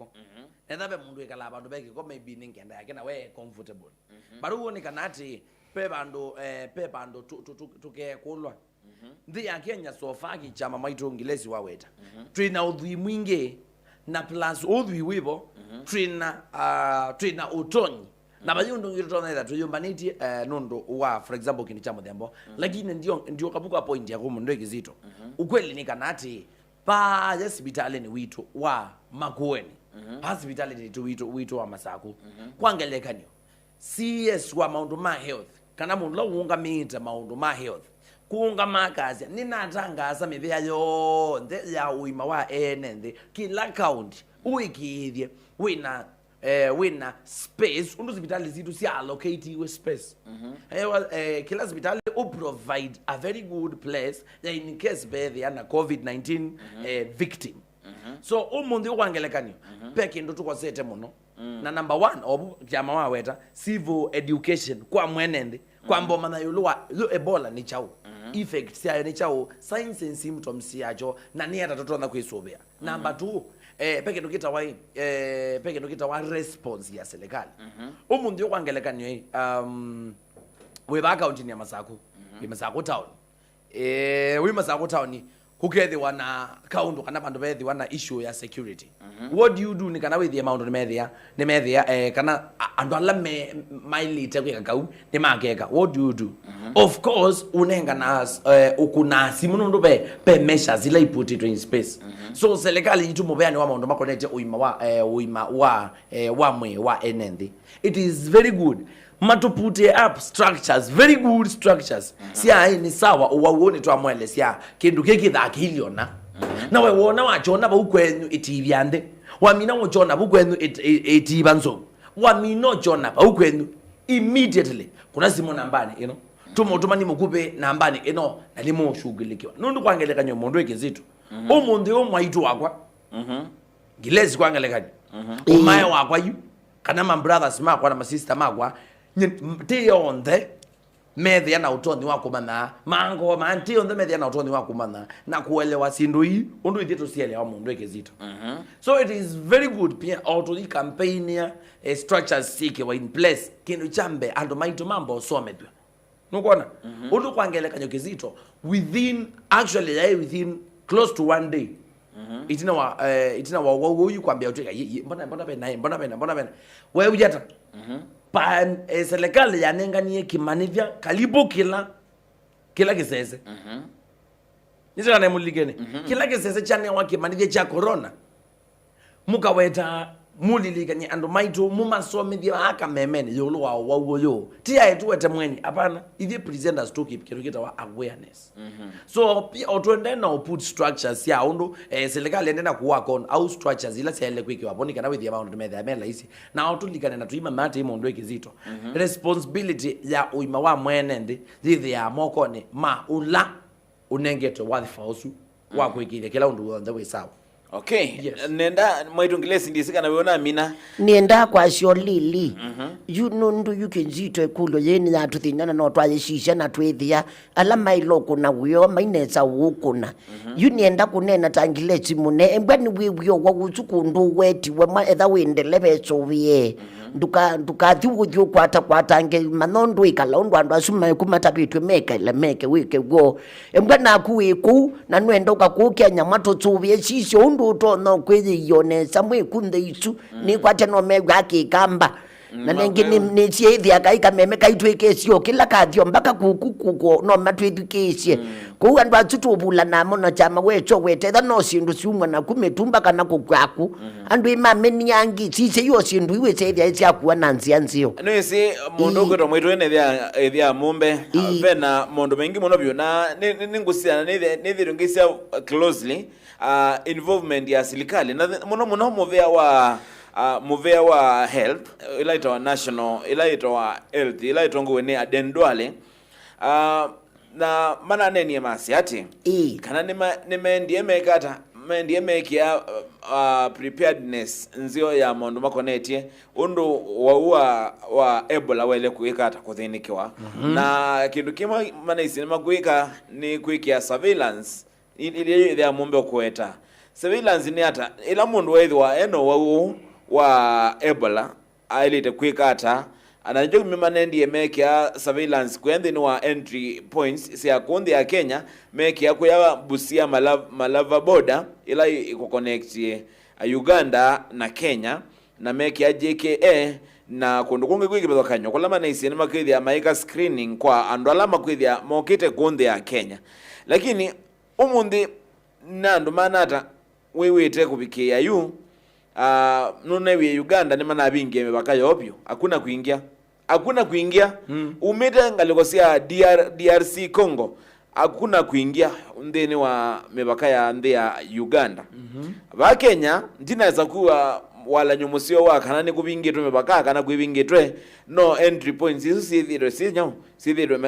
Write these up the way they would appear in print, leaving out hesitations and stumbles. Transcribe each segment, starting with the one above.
yako enda be mundu ikala abantu beke ko maybe ningenda yake na we comfortable but uone kanati pe bando tuke kulwa ndi yakenya sofa ki chama maitu ngilesi waweta trina udhi mwinge na plus udhi wibo trina utonyi na bayundo ngirotona that yumbanitye nondo wa for example kini chamo dembo lakini ndio kabuka point ya kumu ndo kizito ukweli ni kanati pa hospitali ni wito wa makueni hospitali ni wito wa masaku kwangelekanyo CS wa maundu ma health kana mundu lo unga minta maundu ma health kuunga makazi ninatangaza mivya yo nde ya uima wa enende kila county uikithye wina space undu hospitali zitu si allocate iwe space kila hospitali provide a very good place in case there na COVID-19 victim so umuntu ukwangelekanyo peke ndo tukwasete muno na number 1 obu jama waweta civil education kwa mwenende kwa mboma na yuluwa Ebola ni chao effects ya ni chao signs and symptoms yacho na ni atatoto na kuisobea number 2 peke nokita wa response ya serikali umuntu yokwangelekanyo we ba account ni Masako we Masako town we Masako town kukethi wana kaundu kana bandu bethi wana issue ya security what do you do ni kana with the amount ni media kana andu ala mailite kwa kau ni makeka what do you do of course unenga na ukuna simu ndo be measures ila put it in space so serikali yitu mobeani wa maundu makonete uima wa enendi it is very good matupute up structures very good structures sia ni sawa uwaone tu amwele sia kindu kiki tha kiliona na we wona wachona ba ukwenyu itibyande wamina wachona ba ukwenyu itibanzo wamino chona ba ukwenyu immediately kuna simu nambani tumani mukupe nambani nalimo shughulikiwa nundu kwangelekanyo mundu ekizito umundu omwaitu wakwa ngilezi kwangelekanyo umaya wakwa yu kana my brothers makwa na my sister makwa ti onde media na utoni wako mana mango manti onde media na utoni wako mana na kuelewa sindu hii undu ithito sielewa mundu ekizito so it is very good pia auto campaign structures sike wa in place kindu chambe ando maito mambo somedwa nukona undu kwangelekanyo kizito within within close to 1 day itina wa you kwambia utika mbona bena wewe ujata pa serikali yanenganie kimanivya kalibu kila kisese nizo na muligene kila kisese chane wa kimanivya cha corona mukaweta muliliganye ando maito mumasomi dia haka memene yolo wa yo tia etu wete mweni hapana ithi presenters to keep kirukita wa awareness so pia otwende na put structures ya undu serikali endena kuwork on au structures ila siele kwiki wabonika na with the amount me the isi na otulikane na tuima mate imondo ekizito responsibility ya uima wa mwenende thithi ya mokone ma ula unengeto wadhifa osu wa kwikile kila undu on the way sawa. Okay, yes. Nenda mwaitu ngilesi ndisika na weona mina nienda kwa shiolili yunundu yukinzito ekulo yeni na tuthinana no twayeshisha na twethia ala mailoko na uyo maineza ukuna yunienda kunena tangilesi mune embani wiyo wa gutukundu weti wa etha wendele besowie nduka thiuthio kwata nge manondo ikala undu andu asuma kumatapitwe meke wike go embana kuiku na nwenda ku Kenya matotsuwie shisho undu utono kwezi yone samwe kunde isu ni kwate no megwa kikamba na nengini ni chiethi akaika meme kaitwekesio kila kathio mpaka kuko no matwethukesie ku andu atutubula na mono chama wecho wethetha no sindu ciumwa na kumetumba kana kukwaku andu imameni yangi cice yo sindu iwe cethia ciakuwa na nzianzio no isi mundu gweto mwitu ene thia mumbe vena mundu mengi muno byo na ningusiana ne thirungisia closely involvement ya serikali na muno muvea wa health ilaito wa national ilaito wa health ilaito ngwene adendwale na mana neni masi ati kana nimeendie mekata mendie mekia preparedness nzio ya mondo makonetie undu wa Ebola wele kuikata kuthinikiwa na kindu kima mana isinema kuika ni kuikia surveillance ile ya mumbe kueta surveillance ni ata ila mundu waithwa eno wa Ebola ailite kwikata anajo mimanendi mekia surveillance kwendini wa entry points sia kundi ya Kenya mekia kuya Busia Malava border ila iko connect Uganda na Kenya na mekia JKA na kundu kungi kwigibethwa kanyo kulama na isi makwithia maika screening kwa andu alama kwithia mokite kundi ya Kenya lakini umundi nandu manata wewete kubikia yu nune we Uganda ni mana bingi mebaka yopyo hakuna kuingia umete ngalikosia DRC Congo hakuna kuingia ndeni wa mebaka ya nde ya Uganda ba Kenya ndinaweza kuwa wala nyumusio wa kana ni kubingitwe mebaka kana kubingitwe no entry points isu sithidwe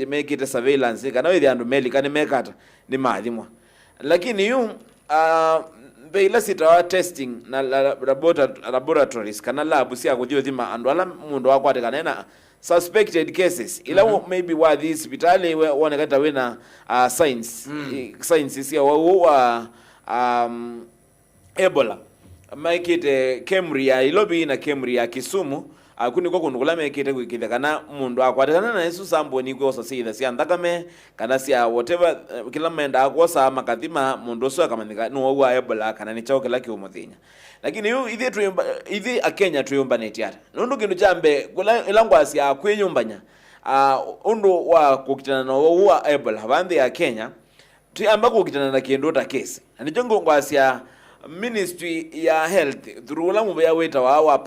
make it surveillance kana withi andu meli kana mekata ni mathimwa lakini yu beila sitawa testing na laboratories kana lab sia kuthio thima andu ala mundu wakwate kana na suspected cases ila maybe wa these hospitali wone kata wina science sia wa Ebola make it Kemri ya Ilobi na Kemri ya Kisumu akuni ko kundu kula make it kwikitha kana mundu akwate kana na Yesu sambo ni kwo sasa sia ndakame kana sia whatever kila menda akwosa makathima mundu so akamanika no wa Ebola kana ni chao kila kiumuthinya lakini yu ithi akenya tuyumbanitye ata nundu kindu chambe kula ilangwa sia kwenyumbanya undu wa kukitana no wa Ebola bande ya Kenya tuyamba kukitana na kindu ta case anicho ngwa sia Ministry ya Health through la mubaya weta wa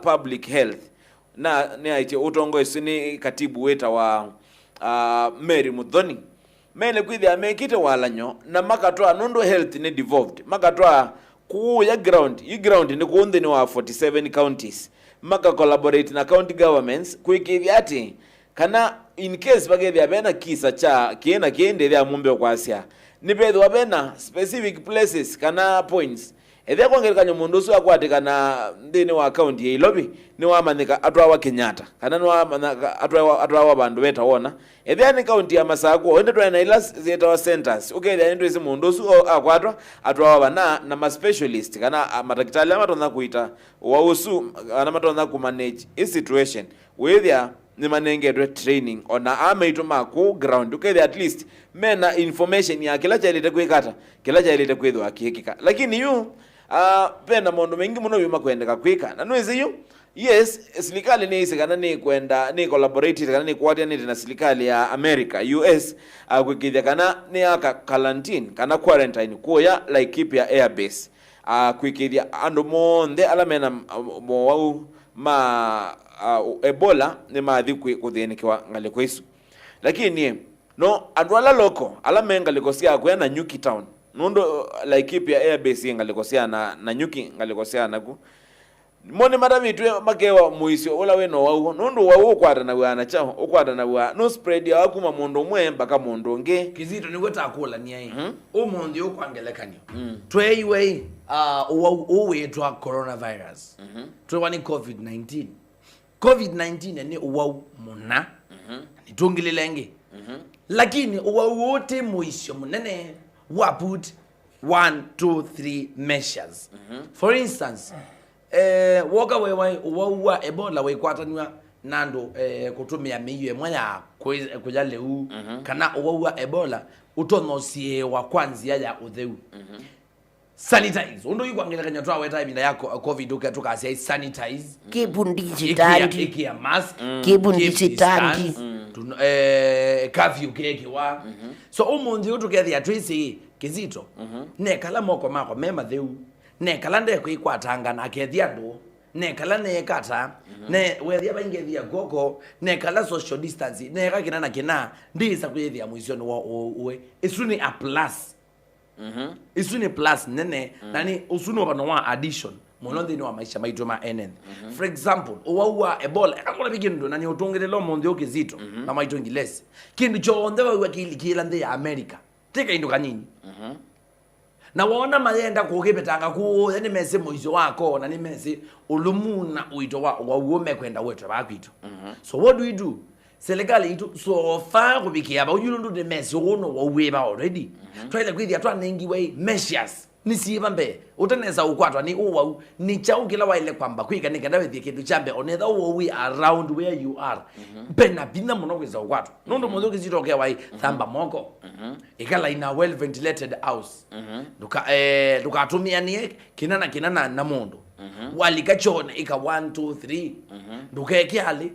public health na ni aite utongo isini katibu weta wa Mary Muthoni mele kwithia mekite walanyo na makatwa nondo health ni devolved makatwa ku ya ground ni kuunde ni wa 47 counties maka collaborate na county governments kwikithia ati kana in case bagethia bena kisa cha kiena kiende thia mumbe kwasia nibethu wabena specific places kana points ethe kongerekanya mundu ucio akwate kana ndini wa account ya Ilobi ni wamanika atwa wa Kenyatta kana ni wamanika atwa wa bandu beta wona ethe ni county ya Masako ende twa na ilas zeta wa centers ukethia ndo isi mundu ucio akwatwa atwa wa na ma specialist kana madaktari amatona kuita wa usu ana matona ku manage a situation wethia ni manengedwe training ona amaito mako ground ukethia at least mena information ya kila chailete kwikata kila chailete kwithwa akihikika lakini yu pena mondo mengi muno yuma kwendeka kwika na nwezi yu yes serikali ni isikana ni kwenda ni collaborate kana ni coordinate na serikali ya America US kwikithia kana ni aka quarantine kana quarantine kuya like keep ya airbase kwikithia andu monde alamena mo ma Ebola ni mathi kuthinikiwa ngaliko isu lakini no andu ala loko ala menga likosia kwa na Nyuki town nundo like keep ya airbase ngalikosia na Nyuki ngalikosia naku mone maravitwe makewa muisio ola weno wao nundo wao kwata na wana chao ukwata na wa no spread ya akuma mundu mwe mpaka mundu nge kizito ni gweta akula ni ai umundi ukwangelekanyo tweiwe uwetwa coronavirus twani COVID-19 ni uwau muna ni tungililenge lakini uwau wote muisho munene wa put 1 2 3 measures for instance woga wewe uwau wa Ebola wekwatanywa nando kutumia miyo mwanya kuja leu kana uwau wa Ebola utonosie wa kwanzia ya utheu sanitize undo yukwangela twa weta ibinda yako covid ukatoka asia sanitize kibundiji tangi ikia mask kibundiji tangi curfew kekiwa so umundi utukethia twisi kizito nekala moko mako mema theu nekala ndeko ikwatanga na kethia ndo nekala nekata ne wethia baingethia goko nekala social distance neka kinana kina ndisa kuyethia mwisho no we isuni a plus isuni plus nene nani usuni obano wa addition monondi ni wa maisha maitu ma enen for example owa Ebola akona bigindo nani utongelelo mondi okizito na maitu ngilesi kindu chonde wa kila nde ya America tika indo kanini na waona mayenda kukipetanga ku yani mese moizo wako na ni mese ulumuna uito wa uome kwenda wetu bakwitu so what do we do serikali itu so far kubikia ba uyulu de mess wono wa weba already twaile kwithia twanengiwe measures nisiba mbe utaneza ukwatwa ni uwa ni chaukila waile kwamba kwika nikenda wethie kindu chambe onetha we around where you are pena bina muno kweza ukwatwa nondo muzo kizitokea wai thamba moko ikala ina well ventilated house duka atumia nie kinana na mundu walikachona ika 1 2 3 duka hali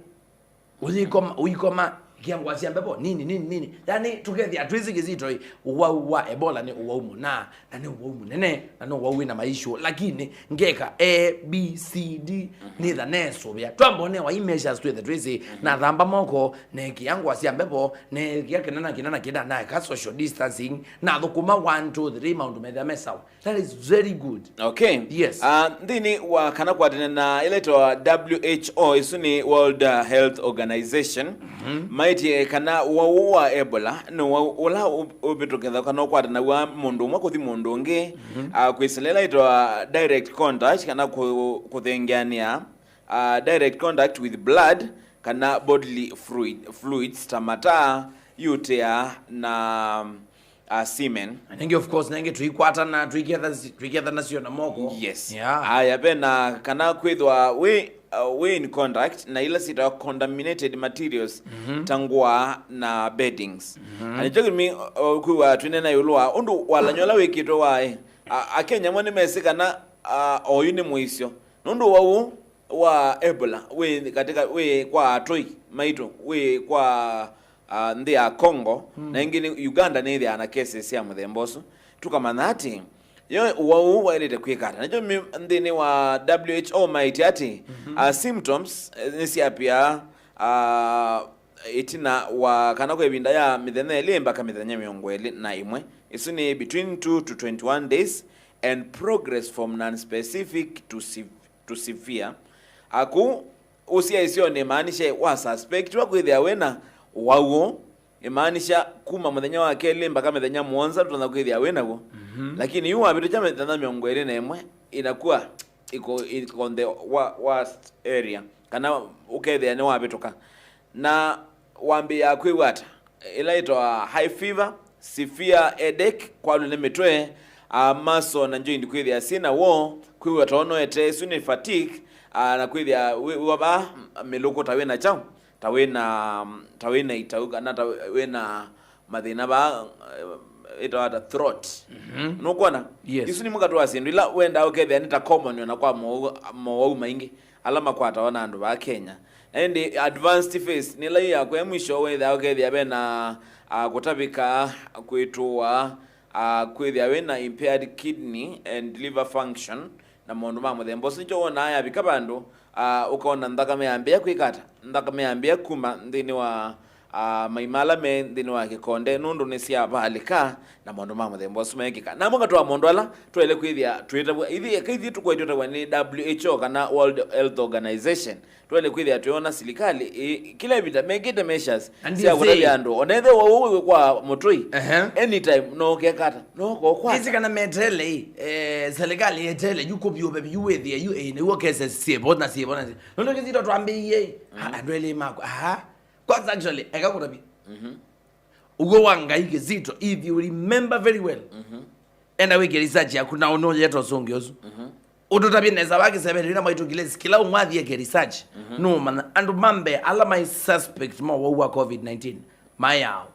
uyikoma kiangwa siambe po nini yani tukethia atwizi kizito uwa Ebola ni uwa umuna na ni uwa umunene na no uwa na maisho lakini ngeka A B C D ni the neso bya twambone wa measures to the twizi na thamba moko ne kiangwa siambe po ne kinana na ka social distancing na thukuma 1 2 3 maundu metha mesawa that is very good. Okay, yes. Ndini wa kana kwa na ile to WHO isuni World Health Organization maiti kana wa Ebola no wala ubitokeza kana kwa na wa mundu mwa kuthi mundu ngi kwiselela ito direct contact kana kuthengiania direct contact with blood kana bodily fluids tamata utea na semen. I think of course nange tuikwata na tuigetha nasio na moko. Yes. Yeah. Aya bena kana kwithwa we in contact na ila sita contaminated materials tangwa na beddings. Anijogi mi kuwa twinena yulwa undu walanyola wikito wae akenya mwani mesika na oyuni muisyo nundu wa Ebola we katika we kwa atoi maito we kwa ndi ya Congo na ingine Uganda ni ndi ana cases ya muthemboso tukamanati yo wa ile kwikata najo ndini wa WHO maiti ati symptoms nisiapia itina wa kana kwa ibinda ya mithenya limba ka mithenya miongweli na imwe isuni between 2 to 21 days and progress from non-specific to severe aku usia isio ni maanisha wa suspect wa kwithia wena wawo imaanisha kuma muthenya wa keli mpaka muthenya muonza tunaanza kwithia wenago lakini yu abito cha methenya miongweli na imwe inakuwa iko on the worst area kana ukethia ni wabitoka na wambia kwiwata ila itwa high fever severe headache kwa lule mitwe maso na joint kwithia sina wo kwiwata ono ete suni fatigue na kwithia waba meloko tawena chao tawena itauka na tawena mathina ba ita throat no kwana isu ni mukatu asindu ila wenda ukethia nita common na kwa mo maingi alama kwa tawana andu ba Kenya and advanced phase ni lai ya kwa mwisho wenda ukethia bena kutabika kwitwa kwithia wena impaired kidney and liver function na mondu mamu thembo sinjo wona ya bikabandu ukaona ndakame ambia kwikata ndakame ambia kuma ndini wa maimala me ndini wa kikonde nundu nisia balika na mondu mamu thembo sumekika na monga twa mondu ala twele kwithia twita ithi tukwetwa wa ni WHO kana World Health Organization twele kwithia tuona serikali kila vita megete measures sia kutalia ndo onethe wa kwa motoi anytime no kekata no kwa hizi kana metele serikali etele yuko biobe yuwethia yu ni wokese sibona nondo kizito twambiye andwele mako kwanza actually ekakutabi ugo wanga ikizito if you remember very well enda wiki research ya kuna ono yeto songyozu utotabi neza wake sebelina maitu gilezi kila umwathi yake research no man and mambe ala my suspect mo wa COVID-19 mayao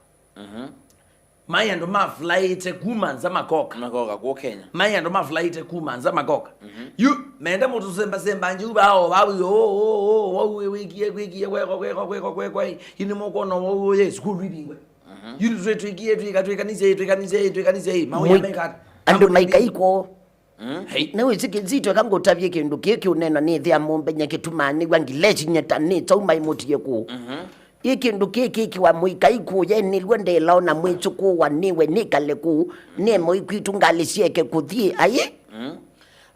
maya ndo ma flight kumanza makoka kwa Kenya maya ndo ma flight kumanza makoka you menda mutu semba nje ubao babu wikie kwa yini moko no yes school reading you twikie twikanize mawaya meka andu maikaiko nawe sikizito kangotabye kindu kiki unena ni thia mumbe nyakitumani wangilechi nyetani tauma imutie ku ikindu kiki wa muikaiku ye nilwende laona mwichuku wa niwe nikaleku nemo ikwitu ngalisieke kuthie aye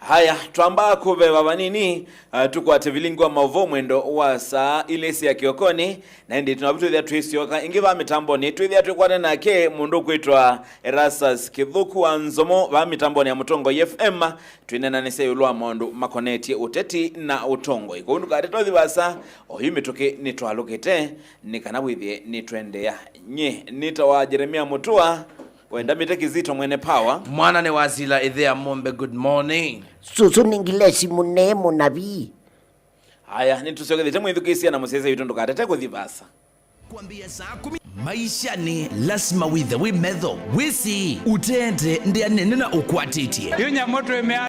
Haya, twamba kubeba banini tukwate vilingwa mavo mwendo wa saa ile si ya kiokoni na ndi tunabitu thia twisioka ingiba mitambo ni twithia twikwane nake mundu kwitwa Erastus Kithuku wa Nzomo ba mitambo ni ya Mutongo FM twinena nise yulwa mondu makonetie uteti na utongo ikundu kati tothi basa oyimituki nitwalukite nikanabwithie nitwendea nye nitawa Jeremia Mutua wenda miteki zito mwene power mwana ne wazila Ethia Mombe. Good morning. Susu ningilesi munemo nabii. Haya nitusogeze mwithukisia na musese yutundu katete kuthibasa Kuambia saa 10 maisha ni lazima withe wimedho wisi utende ndi anene na ukwatitie. Hiyo nyamoto